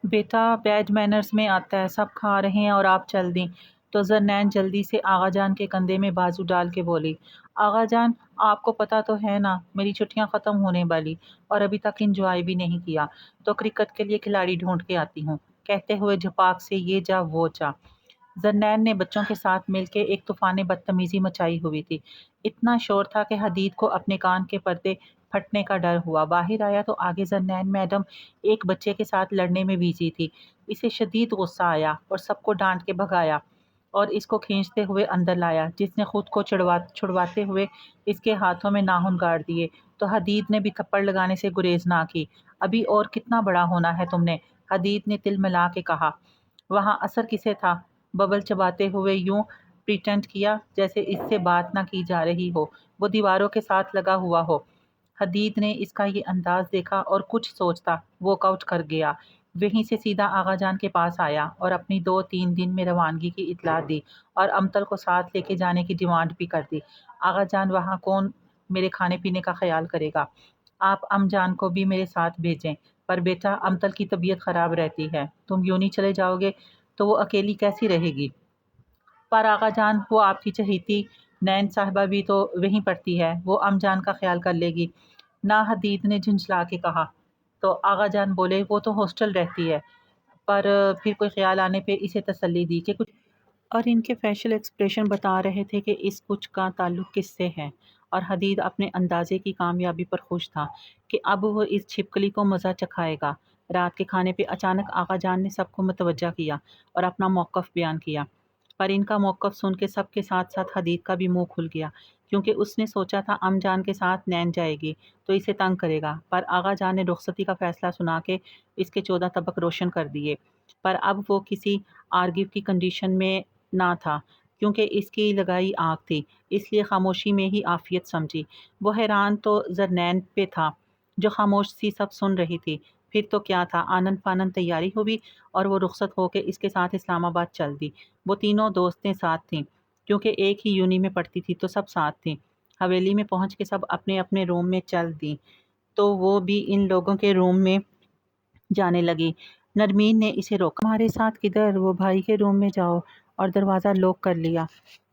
بیٹا bed manners میں آتا ہے، سب کھا رہے ہیں اور آپ چل دیں۔ تو ذرنین جلدی سے آغا جان کے کندھے میں بازو ڈال کے بولی، آغا جان آپ کو پتہ تو ہے نا میری چھٹیاں ختم ہونے والی اور ابھی تک انجوائے بھی نہیں کیا، تو کرکٹ کے لیے کھلاڑی ڈھونڈ کے آتی ہوں، کہتے ہوئے جھپاک سے یہ جا وہ جا۔ ذرنین نے بچوں کے ساتھ مل کے ایک طوفان بدتمیزی مچائی ہوئی تھی۔ اتنا شور تھا کہ حدید کو اپنے کان کے پردے پھٹنے کا ڈر ہوا۔ باہر آیا تو آگے ذرنین میڈم ایک بچے کے ساتھ لڑنے میں بزی تھی۔ اسے شدید غصہ آیا اور سب کو ڈانٹ کے بھگایا اور اس کو کھینچتے ہوئے اندر لایا، جس نے خود کو چھڑواتے ہوئے اس کے ہاتھوں میں ناخن گاڑ دیے۔ تو حدید نے بھی تھپڑ لگانے سے گریز نہ کی۔ ابھی اور کتنا بڑا ہونا ہے تم نے، حدید نے تل ملا کے کہا۔ وہاں اثر کسے تھا؟ ببل چباتے ہوئے یوں پریٹینڈ کیا جیسے اس سے بات نہ کی جا رہی ہو، وہ دیواروں کے ساتھ لگا ہوا ہو۔ حدید نے اس کا یہ انداز دیکھا اور کچھ سوچتا واک آؤٹ کر گیا۔ وہیں سے سیدھا آغا جان کے پاس آیا اور اپنی 2-3 دن میں روانگی کی اطلاع دی اور امتل کو ساتھ لے کے جانے کی ڈیمانڈ بھی کر دی۔ آغا جان وہاں کون میرے کھانے پینے کا خیال کرے گا؟ آپ ام جان کو بھی میرے ساتھ بھیجیں۔ پر بیٹا امتل کی طبیعت خراب رہتی ہے، تم یوں نہیں چلے جاؤ گے تو وہ اکیلی کیسی رہے گی؟ پر آغا جان وہ آپ کی چہیتی نین صاحبہ بھی تو وہیں پڑتی ہے، وہ ام جان کا خیال کر لے گی۔ نہ، حدید نے جھنجھلا کے کہا۔ تو آغا جان بولے وہ تو ہاسٹل رہتی ہے۔ پر پھر کوئی خیال آنے پہ اسے تسلی دی کہ کچھ، اور ان کے فیشل ایکسپریشن بتا رہے تھے کہ اس کچھ کا تعلق کس سے ہے، اور حدید اپنے اندازے کی کامیابی پر خوش تھا کہ اب وہ اس چھپکلی کو مزہ چکھائے گا۔ رات کے کھانے پہ اچانک آغا جان نے سب کو متوجہ کیا اور اپنا موقف بیان کیا، پر ان کا موقف سن کے سب کے ساتھ ساتھ حدید کا بھی منہ کھل گیا، کیونکہ اس نے سوچا تھا ام جان کے ساتھ نین جائے گی تو اسے تنگ کرے گا، پر آغا جان نے رخصتی کا فیصلہ سنا کے اس کے 14 طبق روشن کر دیے۔ پر اب وہ کسی آرگیو کی کنڈیشن میں نہ تھا، کیونکہ اس کی لگائی آنکھ تھی، اس لیے خاموشی میں ہی عافیت سمجھی۔ وہ حیران تو ذرنین پہ تھا جو خاموش سی سب سن رہی تھی۔ پھر تو کیا تھا، آنن فانن تیاری ہوئی اور وہ رخصت ہو کے اس کے ساتھ اسلام آباد چل دی۔ وہ تینوں دوستیں ساتھ تھیں، کیونکہ ایک ہی یونی میں پڑھتی تھی تو سب ساتھ تھیں۔ حویلی میں پہنچ کے سب اپنے اپنے روم میں چل دیں تو وہ بھی ان لوگوں کے روم میں جانے لگی۔ نرمین نے اسے روکا، ہمارے ساتھ کدھر؟ وہ بھائی کے روم میں جاؤ، اور دروازہ لوک کر لیا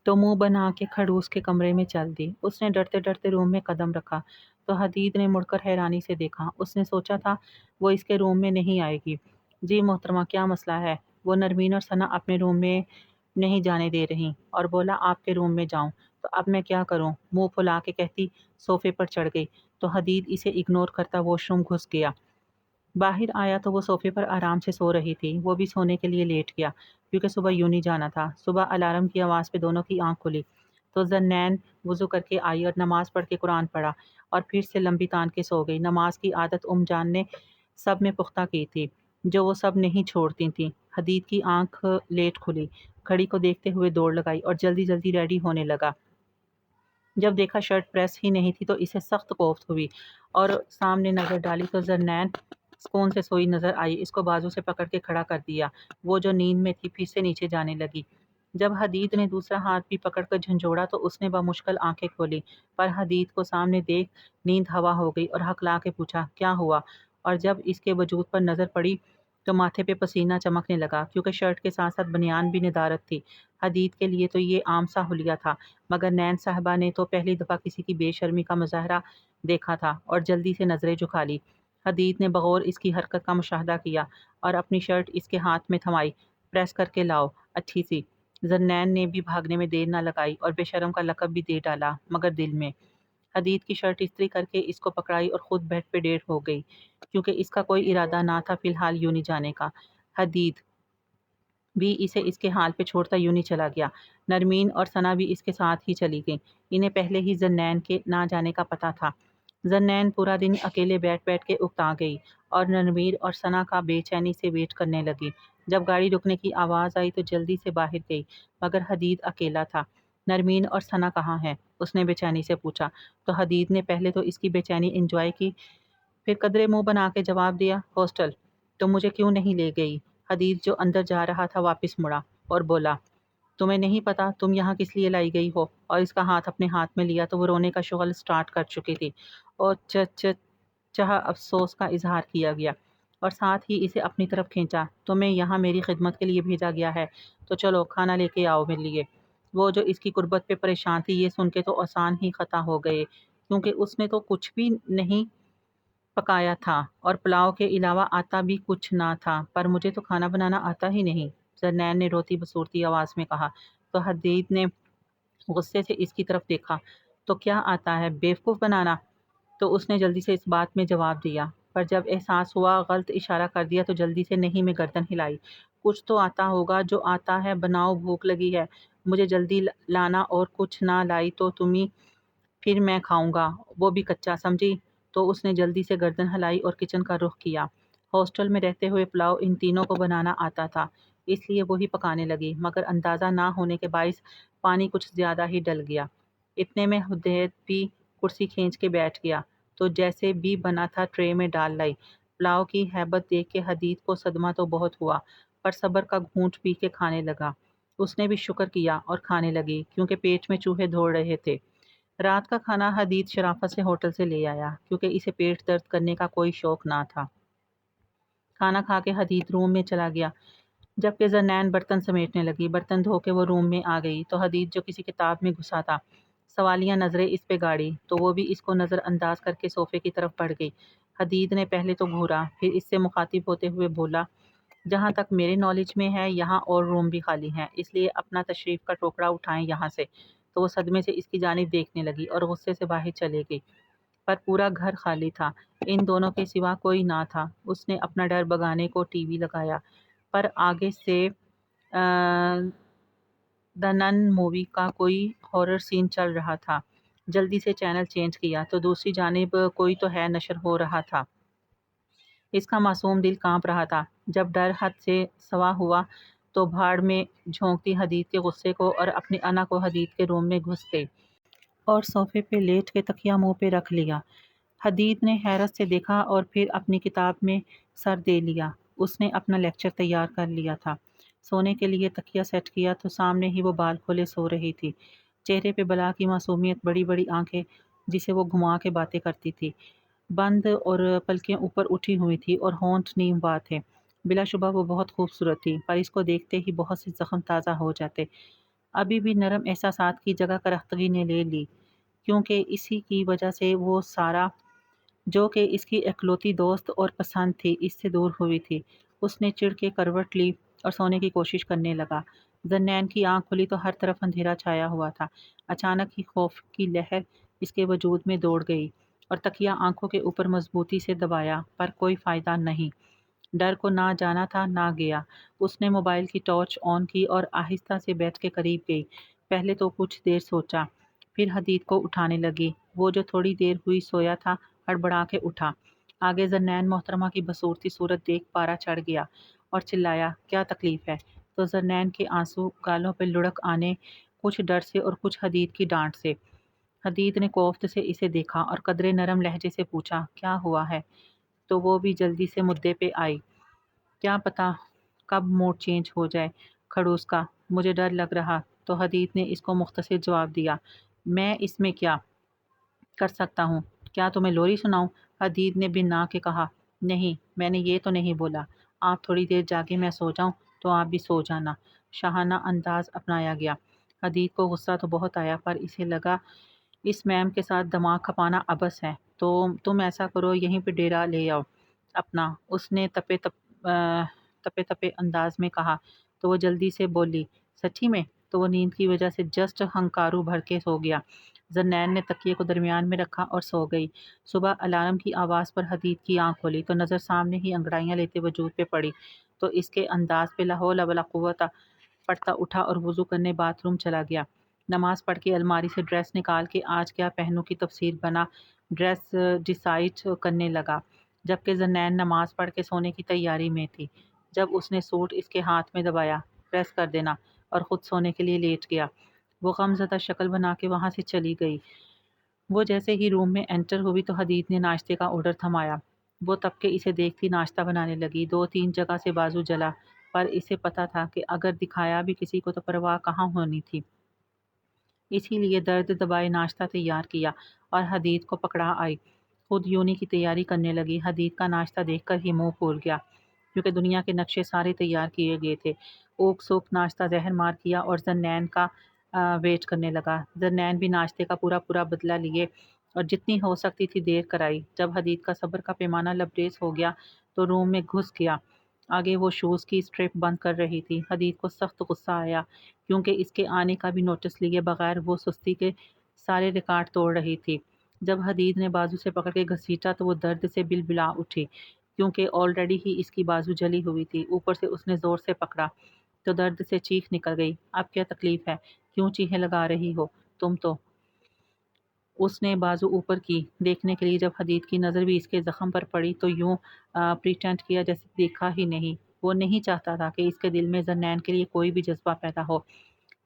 تو منہ بنا کے کھڑوس کے کمرے میں چل دی۔ اس نے ڈرتے ڈرتے روم میں قدم رکھا تو حدید نے مڑ کر حیرانی سے دیکھا۔ اس نے سوچا تھا وہ اس کے روم میں نہیں آئے گی۔ جی محترمہ، کیا مسئلہ ہے؟ وہ نرمین اور ثنا اپنے روم میں نہیں جانے دے رہی اور بولا آپ کے روم میں جاؤں تو اب میں کیا کروں؟ منہ پھلا کے کہتی صوفے پر چڑھ گئی تو حدید اسے اگنور کرتا واش روم گھس گیا۔ باہر آیا تو وہ صوفے پر آرام سے سو رہی تھی۔ وہ بھی سونے کے لیے لیٹ گیا کیونکہ صبح یونی جانا تھا۔ صبح الارم کی آواز پہ دونوں کی آنکھ کھلی تو ذرنین وضو کر کے آئی اور نماز پڑھ کے قرآن پڑھا اور پھر سے لمبی تان کے سو گئی۔ نماز کی عادت جان نے سب میں پختہ کی تھی جو وہ سب نہیں چھوڑتی تھیں۔ حدید کی آنکھ لیٹ کھلی، گھڑی کو دیکھتے ہوئے دوڑ لگائی اور جلدی جلدی ریڈی ہونے لگا۔ جب دیکھا شرٹ پریس ہی نہیں تھی تو اسے سخت کوفت ہوئی اور سامنے نظر ڈالی تو ذرنین سکون سے سوئی نظر آئی۔ اس کو بازو سے پکڑ کے کھڑا کر دیا۔ وہ جو نیند میں تھی پھر سے نیچے جانے لگی۔ جب حدید نے دوسرا ہاتھ بھی پکڑ کر جھنجھوڑا تو اس نے بمشکل آنکھیں کھولی، پر حدید کو سامنے دیکھ نیند ہوا ہو گئی اور ہکلا کے پوچھا کیا ہوا، اور جب اس کے وجود پر نظر پڑی تو ماتھے پہ پسینہ چمکنے لگا، کیونکہ شرٹ کے ساتھ ساتھ بنیان بھی ندارت تھی۔ حدید کے لیے تو یہ عام سا حلیہ تھا، مگر نین صاحبہ نے تو پہلی دفعہ کسی کی بے شرمی کا مظاہرہ دیکھا تھا اور جلدی سے نظریں جھکا لی۔ حدید نے بغور اس کی حرکت کا مشاہدہ کیا اور اپنی شرٹ اس کے ہاتھ میں تھمائی، پریس کر کے لاؤ اچھی سی۔ ذرنین نے بھی بھاگنے میں دیر نہ لگائی اور بے شرم کا لقب بھی دے ڈالا، مگر دل میں۔ حدید کی شرٹ استری کر کے اس کو پکڑائی اور خود بیڈ پہ ڈیڑھ ہو گئی، کیونکہ اس کا کوئی ارادہ نہ تھا فی الحال یونی جانے کا۔ حدید بھی اسے اس کے حال پہ چھوڑتا یونی چلا گیا۔ نرمین اور ثنا بھی اس کے ساتھ ہی چلی گئیں۔ انہیں پہلے ہی ذرنین کے نہ جانے کا پتہ تھا۔ ذرنین پورا دن اکیلے بیٹھ بیٹھ کے اکتا گئی اور نرمین اور ثنا کا بے چینی سے ویٹ کرنے لگی۔ جب گاڑی رکنے کی آواز آئی تو جلدی سے باہر گئی، مگر حدید اکیلا تھا۔ نرمین اور ثنا کہاں ہیں؟ اس نے بے چینی سے پوچھا تو حدید نے پہلے تو اس کی بے چینی انجوائے کی، پھر قدرے منہ بنا کے جواب دیا ہاسٹل۔ تو مجھے کیوں نہیں لے گئی؟ حدید جو اندر جا رہا تھا واپس مڑا اور بولا تمہیں نہیں پتا تم یہاں کس لیے لائی گئی ہو؟ اور اس کا ہاتھ اپنے ہاتھ میں لیا تو وہ رونے کا شغل سٹارٹ کر چکی تھی اور چہ افسوس کا اظہار کیا گیا۔ اور ساتھ ہی اسے اپنی طرف کھینچا۔ تمہیں یہاں میری خدمت کے لیے بھیجا گیا ہے، تو چلو کھانا لے کے آؤ میرے لیے۔ وہ جو اس کی قربت پہ پریشان تھی، یہ سن کے تو آسان ہی خطا ہو گئے، کیونکہ اس نے تو کچھ بھی نہیں پکایا تھا اور پلاؤ کے علاوہ آتا بھی کچھ نہ تھا۔ پر مجھے تو کھانا بنانا آتا ہی نہیں، زرنین نے روتی بسورتی آواز میں کہا۔ تو حدید نے غصے سے اس کی طرف دیکھا۔ تو کیا آتا ہے، بیوقوف بنانا؟ تو اس نے جلدی سے اس بات میں جواب دیا، پر جب احساس ہوا غلط اشارہ کر دیا تو جلدی سے نہیں میں گردن ہلائی۔ کچھ تو آتا ہوگا، جو آتا ہے بناؤ، بھوک لگی ہے مجھے، جلدی لانا، اور کچھ نہ لائی تو تمہیں پھر میں کھاؤں گا، وہ بھی کچا، سمجھی؟ تو اس نے جلدی سے گردن ہلائی اور کچن کا رخ کیا۔ ہاسٹل میں رہتے ہوئے پلاؤ ان تینوں کو بنانا آتا تھا، اس لیے وہی پکانے لگی، مگر اندازہ نہ ہونے کے باعث پانی کچھ زیادہ ہی ڈل گیا۔ اتنے میں حدید بھی کرسی کھینچ کے بیٹھ گیا، تو جیسے بھی بنا تھا ٹرے میں ڈال لائی۔ پلاؤ کی ہیبت دیکھ کے حدید کو صدمہ تو بہت ہوا، پر صبر کا گھونٹ پی کے کھانے لگا۔ اس نے بھی شکر کیا اور کھانے لگی، کیونکہ پیٹ میں چوہے دوڑ رہے تھے۔ رات کا کھانا حدید شرافت سے ہوٹل سے لے آیا، کیونکہ اسے پیٹ درد کرنے کا کوئی شوق نہ تھا۔ کھانا کھا کے حدید روم میں چلا گیا، جبکہ زنین برتن سمیٹنے لگی۔ برتن دھو کے وہ روم میں آ گئی تو حدید جو کسی کتاب میں گھسا تھا، سوالیہ نظریں اس پہ گاڑی تو وہ بھی اس کو نظر انداز کر کے صوفے کی طرف بڑھ گئی۔ حدید نے پہلے تو گھورا، پھر اس سے مخاطب ہوتے ہوئے بولا، جہاں تک میرے نالج میں ہے یہاں اور روم بھی خالی ہیں، اس لیے اپنا تشریف کا ٹوکرا اٹھائیں یہاں سے۔ تو وہ صدمے سے اس کی جانب دیکھنے لگی اور غصے سے باہر چلے گئی، پر پورا گھر خالی تھا، ان دونوں کے سوا کوئی نہ تھا۔ اس نے اپنا ڈر بھگانے کو ٹی وی لگایا، پر آگے سے دی نن مووی کا کوئی ہارر سین چل رہا تھا۔ جلدی سے چینل چینج کیا تو دوسری جانب کوئی تو ہے نشر ہو رہا تھا۔ اس کا معصوم دل کانپ رہا تھا۔ جب ڈر حد سے سوا ہوا تو بھاڑ میں جھونکتی حدید کے غصے کو اور اپنی انا کو حدید کے روم میں گھس گئی اور صوفے پہ لیٹ کے تکیہ منہ پہ رکھ لیا۔ حدید نے حیرت سے دیکھا اور پھر اپنی کتاب میں سر دے لیا۔ اس نے اپنا لیکچر تیار کر لیا تھا۔ سونے کے لیے تکیہ سیٹ کیا تو سامنے ہی وہ بال کھولے سو رہی تھی، چہرے پہ بلا کی معصومیت، بڑی بڑی آنکھیں جسے وہ گھما کے باتیں کرتی تھی بند، اور پلکیں اوپر اٹھی ہوئی تھی اور ہونٹ نیم وا تھے۔ بلا شبہ وہ بہت خوبصورت تھی، پر اس کو دیکھتے ہی بہت سے زخم تازہ ہو جاتے۔ ابھی بھی نرم احساسات کی جگہ کرختگی نے لے لی، کیونکہ اسی کی وجہ سے وہ سارا، جو کہ اس کی اکلوتی دوست اور پسند تھی، اس سے دور ہوئی تھی۔ اس نے چڑ کے کروٹ لی اور سونے کی کوشش کرنے لگا۔ زنین کی آنکھ کھلی تو ہر طرف اندھیرا چھایا ہوا تھا۔ اچانک ہی خوف کی لہر اس کے وجود میں دوڑ گئی اور تکیہ آنکھوں کے اوپر مضبوطی سے دبایا، پر کوئی فائدہ نہیں۔ ڈر کو نہ جانا تھا نہ گیا۔ اس نے موبائل کی ٹارچ آن کی اور آہستہ سے بیڈ کے قریب گئی۔ پہلے تو کچھ دیر سوچا، پھر حدید کو اٹھانے لگی۔ وہ جو تھوڑی دیر ہوئی سویا تھا، ہڑبڑا کے اٹھا۔ آگے زرنین محترمہ کی بصورتی صورت دیکھ پارا چڑھ گیا اور چلایا، کیا تکلیف ہے؟ تو زرنین کے آنسو گالوں پہ لڑک آنے، کچھ ڈر سے اور کچھ حدید کی ڈانٹ سے۔ حدید نے کوفت سے اسے دیکھا اور قدرے نرم لہجے سے پوچھا، کیا ہوا ہے؟ تو وہ بھی جلدی سے مدعے پہ آئی، کیا پتا کب موڈ چینج ہو جائے کھڑوس کا، مجھے ڈر لگ رہا۔ تو حدید نے اس کو مختصر جواب دیا، میں اس میں کیا کر سکتا ہوں؟ کیا تمہیں لوری سناؤں؟ حدید نے بن نہ کے کہا، نہیں میں نے یہ تو نہیں بولا، آپ تھوڑی دیر جاگے میں سو جاؤں تو آپ بھی سو جانا۔ شاہانہ انداز اپنایا گیا۔ حدید کو غصہ تو بہت آیا، پر اسے لگا اس میم کے ساتھ دماغ کھپانا عبث ہے، تو تم ایسا کرو یہیں پہ ڈیرا لے آؤ اپنا، اس نے تپے تپے انداز میں کہا۔ تو وہ جلدی سے بولی، سچی میں؟ تو وہ نیند کی وجہ سے جسٹ ہنکارو بھر کے سو گیا۔ زرنین نے تکیے کو درمیان میں رکھا اور سو گئی۔ صبح الارم کی آواز پر حدید کی آنکھ کھولی تو نظر سامنے ہی انگڑائیاں لیتے وجود پہ پڑی، تو اس کے انداز پہ لا حول ولا قوت پڑتا اٹھا اور وضو کرنے باتھ روم چلا گیا۔ نماز پڑھ کے الماری سے ڈریس نکال کے آج کیا پہنوں کی تفسیر بنا ڈریس ڈیسائیڈ کرنے لگا، جبکہ زرنین نماز پڑھ کے سونے کی تیاری میں تھی۔ جب اس نے سوٹ اس کے ہاتھ میں دبایا، پریس کر دینا، اور خود سونے کے لیے لیٹ گیا، وہ غم زدہ شکل بنا کے وہاں سے چلی گئی۔ وہ جیسے ہی روم میں انٹر ہوئی تو حدید نے ناشتے کا آرڈر تھمایا۔ وہ تب کے اسے دیکھتی ناشتہ بنانے لگی۔ 2-3 جگہ سے بازو جلا، پر اسے پتا تھا کہ اگر دکھایا بھی کسی کو تو پرواہ کہاں ہونی تھی، اسی لیے درد دبائے ناشتہ تیار کیا اور حدید کو پکڑا آئی۔ خود یونی کی تیاری کرنے لگی۔ حدید کا ناشتہ دیکھ کر ہی منہ پھول گیا کیونکہ دنیا کے نقشے سارے تیار کیے گئے تھے۔ اوک سوک ناشتہ زہر مار کیا اور ذرنین کا ویٹ کرنے لگا۔ ذرنین بھی ناشتے کا پورا بدلہ لیے اور جتنی ہو سکتی تھی دیر کرائی۔ جب حدید کا صبر کا پیمانہ لبریز ہو گیا تو روم میں گھس گیا۔ آگے وہ شوز کی اسٹرپ بند کر رہی تھی۔ حدید کو سخت غصہ آیا کیونکہ اس کے آنے کا بھی نوٹس لیے بغیر وہ سستی کے سارے ریکارڈ توڑ رہی تھی۔ جب حدید نے بازو سے پکڑ کے گھسیٹا تو وہ درد سے بلبلا اٹھی کیونکہ آلریڈی ہی اس کی بازو جلی ہوئی تھی۔ اوپر سے اس نے زور سے پکڑا تو درد سے چیخ نکل گئی۔ اب کیا تکلیف ہے؟ کیوں چیخیں لگا رہی ہو تم تو؟ اس نے بازو اوپر کی دیکھنے کے لیے۔ جب حدید کی نظر بھی اس کے زخم پر پڑی تو یوں پریٹینڈ کیا جیسے دیکھا ہی نہیں۔ وہ نہیں چاہتا تھا کہ اس کے دل میں ذرنین کے لیے کوئی بھی جذبہ پیدا ہو،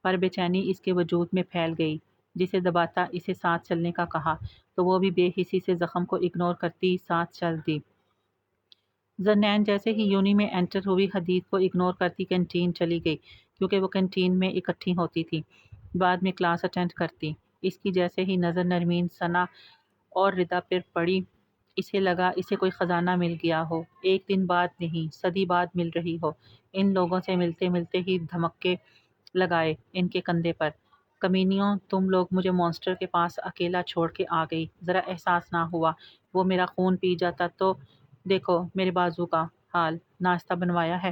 پر بے چینی اس کے وجود میں پھیل گئی۔ جسے دباتا اسے ساتھ چلنے کا کہا تو وہ بھی بے حسی سے زخم کو اگنور کرتی ساتھ چل دی۔ ذرنین جیسے ہی یونی میں انٹر ہوئی حدید کو اگنور کرتی کینٹین چلی گئی کیونکہ وہ کینٹین میں اکٹھی ہوتی تھی، بعد میں کلاس اٹینڈ کرتی۔ اس کی جیسے ہی نظر نرمین، ثنا اور ردا پر پڑی اسے لگا اسے کوئی خزانہ مل گیا ہو، ایک دن بعد نہیں صدی بعد مل رہی ہو۔ ان لوگوں سے ملتے ملتے ہی دھمکے لگائے ان کے کندھے پر۔ کمینیوں، تم لوگ مجھے مانسٹر کے پاس اکیلا چھوڑ کے آ گئی، ذرا احساس نہ ہوا وہ میرا خون پی جاتا تو؟ دیکھو میرے بازو کا حال، ناشتہ بنوایا ہے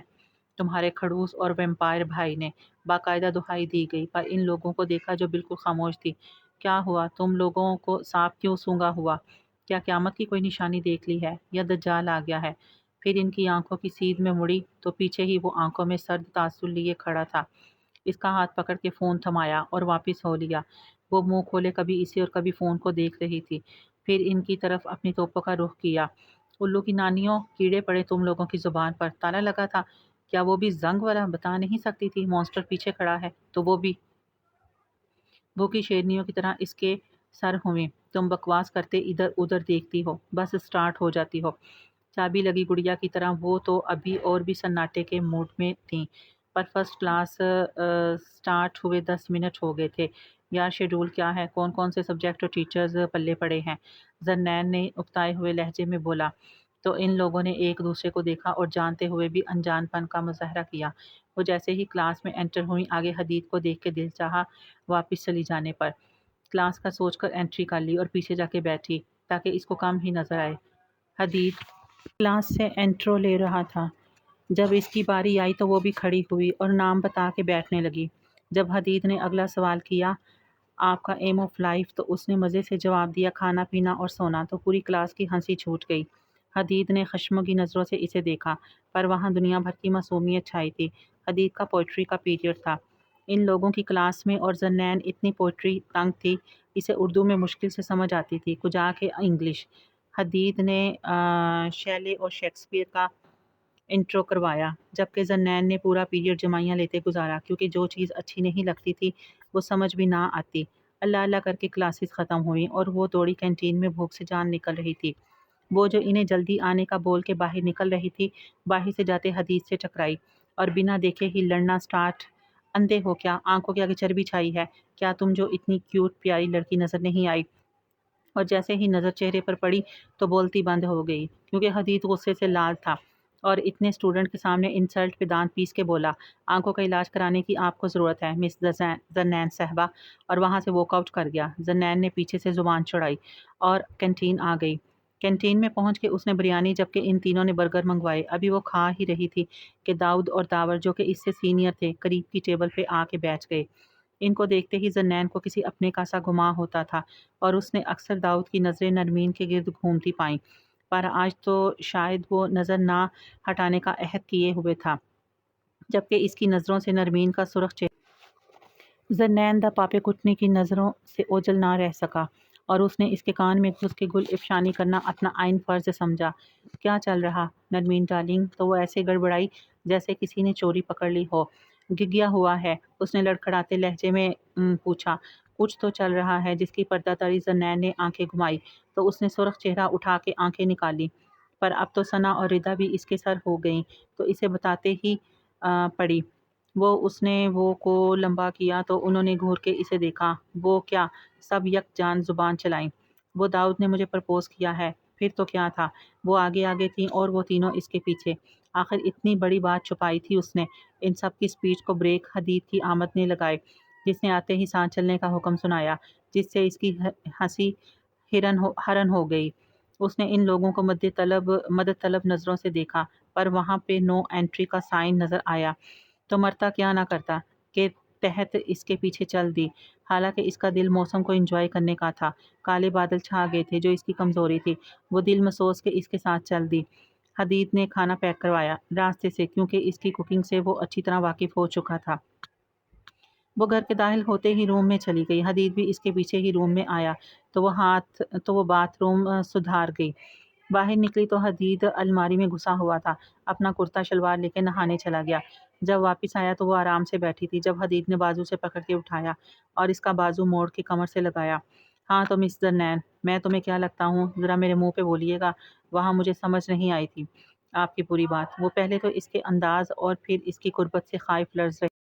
تمہارے کھڑوس اور ویمپائر بھائی نے، باقاعدہ دہائی دی گئی، پر ان لوگوں کو دیکھا جو بالکل خاموش تھی۔ کیا ہوا تم لوگوں کو سانپ کیوں سونگھا ہوا؟ کیا قیامت کی کوئی نشانی دیکھ لی ہے یا دجال آ گیا ہے؟ پھر ان کی آنکھوں کی سیدھ میں مڑی تو پیچھے ہی وہ آنکھوں میں سرد تاثر لیے کھڑا تھا۔ اس کا ہاتھ پکڑ کے فون تھمایا اور واپس ہو لیا۔ وہ منہ کھولے کبھی اسے اور کبھی فون کو دیکھ رہی تھی، پھر ان کی طرف اپنی توپوں کا رخ کیا۔ الو کی نانیوں، کیڑے پڑے تم لوگوں کی زبان پر، تالا لگا تھا؟ کیا وہ بھی زنگ والا بتا نہیں سکتی تھی مانسٹر پیچھے کھڑا ہے تو وہ بھی بھوکی شیرنیوں کی طرح اس کے سر ہوئیں؟ تم بکواس کرتے ادھر ادھر دیکھتی ہو، بس اسٹارٹ ہو جاتی ہو۔ چابی لگی گڑیا کی طرح وہ تو ابھی اور بھی سناٹے کے موڈ میں تھیں، پر فرسٹ کلاس سٹارٹ ہوئے 10 منٹ ہو گئے تھے۔ یار شیڈول کیا ہے؟ کون کون سے سبجیکٹ اور ٹیچرز پلے پڑے ہیں؟ ذرنین نے اکتائے ہوئے لہجے میں بولا تو ان لوگوں نے ایک دوسرے کو دیکھا اور جانتے ہوئے بھی انجان پن کا مظاہرہ کیا۔ وہ جیسے ہی کلاس میں انٹر ہوئی آگے حدید کو دیکھ کے دل چاہا واپس چلی جانے پر۔ کلاس کا سوچ کر انٹری کر لی اور پیچھے جا کے بیٹھی تاکہ اس کو کم ہی نظر آئے۔ حدید کلاس سے انٹرو لے رہا تھا۔ جب اس کی باری آئی تو وہ بھی کھڑی ہوئی اور نام بتا کے بیٹھنے لگی۔ جب حدید نے اگلا سوال کیا آپ کا ایم آف لائف تو اس نے مزے سے جواب دیا کھانا پینا اور سونا، تو پوری کلاس کی ہنسی چھوٹ گئی۔ حدید نے خشمگی نظروں سے اسے دیکھا پر وہاں دنیا بھر کی معصومیت چھائی تھی۔ حدید کا پوئٹری کا پیریڈ تھا ان لوگوں کی کلاس میں اور ذرنین اتنی پوئٹری تنگ تھی اسے اردو میں مشکل سے سمجھ آتی تھی، کجا کے انگلش۔ حدید نے شیلے اور شیکسپیئر کا انٹرو کروایا جبکہ ذرنین نے پورا پیریڈ جمائیاں لیتے گزارا کیونکہ جو چیز اچھی نہیں لگتی تھی وہ سمجھ بھی نہ آتی۔ اللہ اللہ کر کے کلاسز ختم ہوئیں اور وہ دوڑی کینٹین میں بھوک سے جان نکل رہی تھی۔ وہ جو انہیں جلدی آنے کا بول کے باہر نکل رہی تھی باہر سے جاتے حدید سے ٹکرائی اور بنا دیکھے ہی لڑنا سٹارٹ۔ اندھے ہو کیا؟ آنکھوں کے آگے چربی چھائی ہے کیا؟ تم جو اتنی کیوٹ پیاری لڑکی نظر نہیں آئی؟ اور جیسے ہی نظر چہرے پر پڑی تو بولتی بند ہو گئی کیونکہ حدید غصے سے لال تھا اور اتنے اسٹوڈنٹ کے سامنے انسلٹ پہ دانت پیس کے بولا آنکھوں کا علاج کرانے کی آپ کو ضرورت ہے مس ذرنین صاحبہ، اور وہاں سے واک آؤٹ کر گیا۔ ذرنین نے پیچھے سے زبان چڑھائی اور کینٹین آ گئی۔ کینٹین میں پہنچ کے اس نے بریانی جبکہ ان تینوں نے برگر منگوائے۔ ابھی وہ کھا ہی رہی تھی کہ داؤد اور داور جو کہ اس سے سینئر تھے قریب کی ٹیبل پہ آ کے بیٹھ گئے۔ ان کو دیکھتے ہی ذرنین کو کسی اپنے کا سا گمان ہوتا تھا اور اس نے اکثر داؤد کی نظریں نرمین کے گرد گھومتی پائیں، پر آج تو شاید وہ نظر نہ ہٹانے کا عہد کیے ہوئے تھا جبکہ اس کی نظروں سے نرمین کا سرخ چہرہ ذرنین دا پاپے کٹنی کی نظروں سے اوجھل نہ رہ سکا اور اس نے اس کے کان میں گھس کے گل افشانی کرنا اپنا آئین فرض سمجھا۔ کیا چل رہا نرمین ڈارلنگ؟ تو وہ ایسے گڑبڑائی جیسے کسی نے چوری پکڑ لی ہو۔ گگیا ہوا ہے؟ اس نے لڑکھڑاتے لہجے میں پوچھا۔ کچھ تو چل رہا ہے۔ جس کی پردہ داری ذرنین نے آنکھیں گھمائی تو اس نے سرخ چہرہ اٹھا کے آنکھیں نکالی، پر اب تو ثنا اور ردا بھی اس کے سر ہو گئیں تو اسے بتاتے ہی پڑی۔ اس نے وہ کو لمبا کیا تو انہوں نے گھور کے اسے دیکھا۔ وہ کیا؟ سب یک جان زبان چلائیں۔ وہ داؤد نے مجھے پرپوز کیا ہے۔ پھر تو کیا تھا، وہ آگے آگے تھیں اور وہ تینوں اس کے پیچھے۔ آخر اتنی بڑی بات چھپائی تھی اس نے۔ ان سب کی سپیچ کو بریک حدید کی آمد نے لگائے، جس نے آتے ہی سانس چلنے کا حکم سنایا، جس سے اس کی ہنسی ہرن ہو گئی۔ اس نے ان لوگوں کو مدد طلب نظروں سے دیکھا، پر وہاں پہ نو انٹری کا سائن نظر آیا تو مرتا کیا نہ کرتا کہ تحت اس کے پیچھے چل دی۔ حالانکہ اس کا دل موسم کو انجوائے کرنے کا تھا۔ کالے بادل چھا گئے تھے جو اس کی کمزوری تھی۔ وہ دل مسوس کے اس کے ساتھ چل دی۔ حدید نے کھانا پیک کروایا راستے سے، کیونکہ اس کی کوکنگ سے وہ اچھی طرح واقف ہو چکا تھا۔ وہ گھر کے داخل ہوتے ہی روم میں چلی گئی۔ حدید بھی اس کے پیچھے ہی روم میں آیا تو وہ باتھ روم سدھار گئی۔ باہر نکلی تو حدید الماری میں گھسا ہوا تھا، اپنا کرتا شلوار لے کے نہانے چلا گیا۔ جب واپس آیا تو وہ آرام سے بیٹھی تھی، جب حدید نے بازو سے پکڑ کے اٹھایا اور اس کا بازو موڑ کے کمر سے لگایا۔ ہاں تو مس زرنین، میں تمہیں کیا لگتا ہوں؟ ذرا میرے منہ پہ بولیے گا۔ وہاں مجھے سمجھ نہیں آئی تھی آپ کی پوری بات۔ وہ پہلے تو اس کے انداز اور پھر اس کی قربت سے خائف لرز رہی۔